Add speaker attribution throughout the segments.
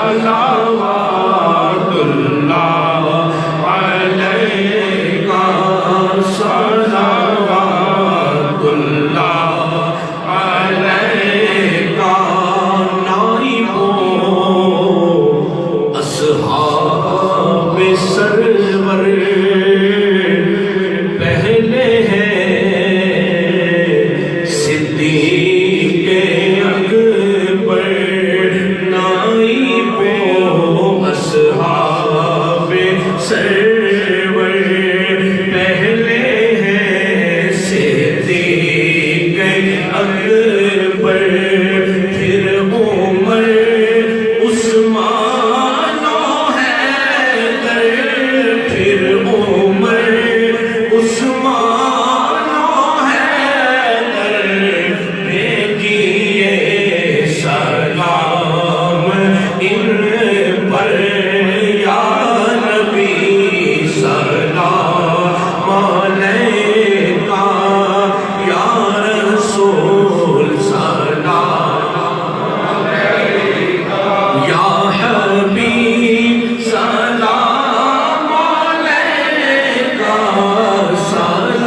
Speaker 1: صلوات اللہ علیکہ صلوات اللہ علیکہ نائبو اصحاب سرور پہلے ہیں صدیق اکبر نائبو اصحاب سرور پہلے ہیں صدیق اکبر پھر عمر عثمان و حیدر پھر عمر عثمان و حیدر بھیجیے سلام ان پر یا نبی سلام علیکہ یا رسول سلام یا حبیب سلام علیکہ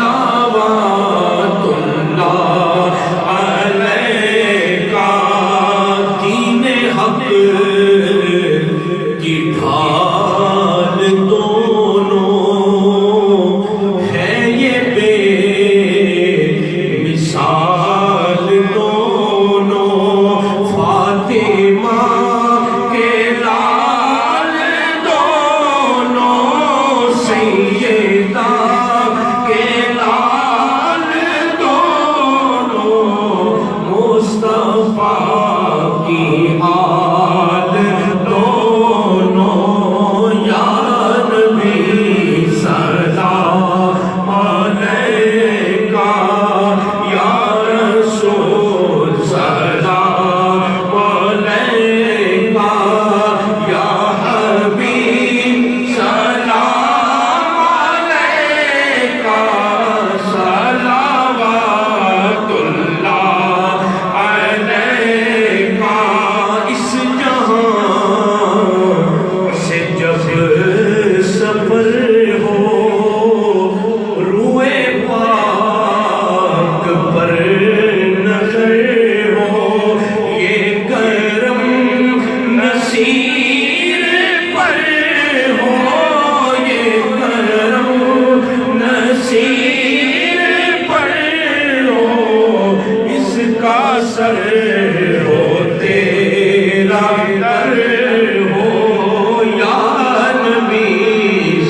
Speaker 1: صلوات اللہ علیکہ دین حق کی ڈھال دونوں ہے یہ بے مثال دونوں فاطمہ کے لال دونوں سیدہ کے لال دونوں مصطفیٰ کی آل دونوں یا نبی سلام علیکہ یا رسول سلام علیکہ یا حبیب سلام علیکہ صلوات اللہ علیکہ اس جہاں سے جب سفر ہو روئے پاک پر نظر ہو یہ کرم نصیر پر ہو یہ کرم نصیر پر ہو اس کا سر ہو تیرا در ہو یا نبی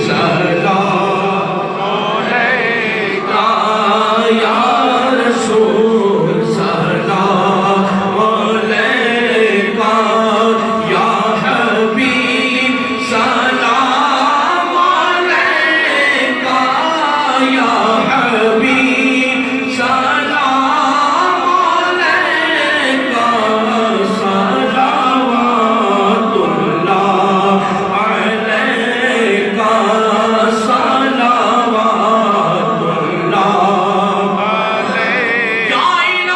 Speaker 1: سلام علیکہ یا رسول سلام علیکہ یا حبیب سلام علیکہ یا حبیب سلام علیکہ صلوات اللہ علیکہ صلوات اللہ علیکہ یا الہی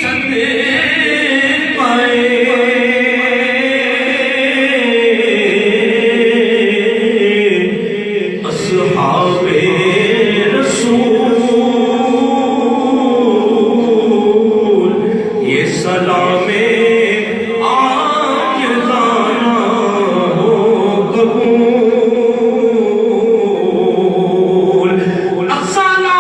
Speaker 1: صدقہ اصحاب رسول یہ سلام آج لانا ہو قبول السلام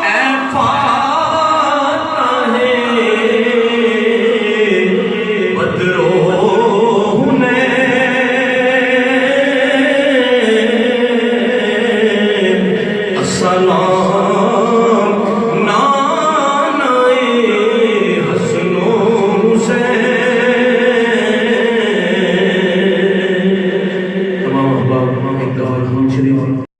Speaker 1: اے فاتح بدر و حنین السلام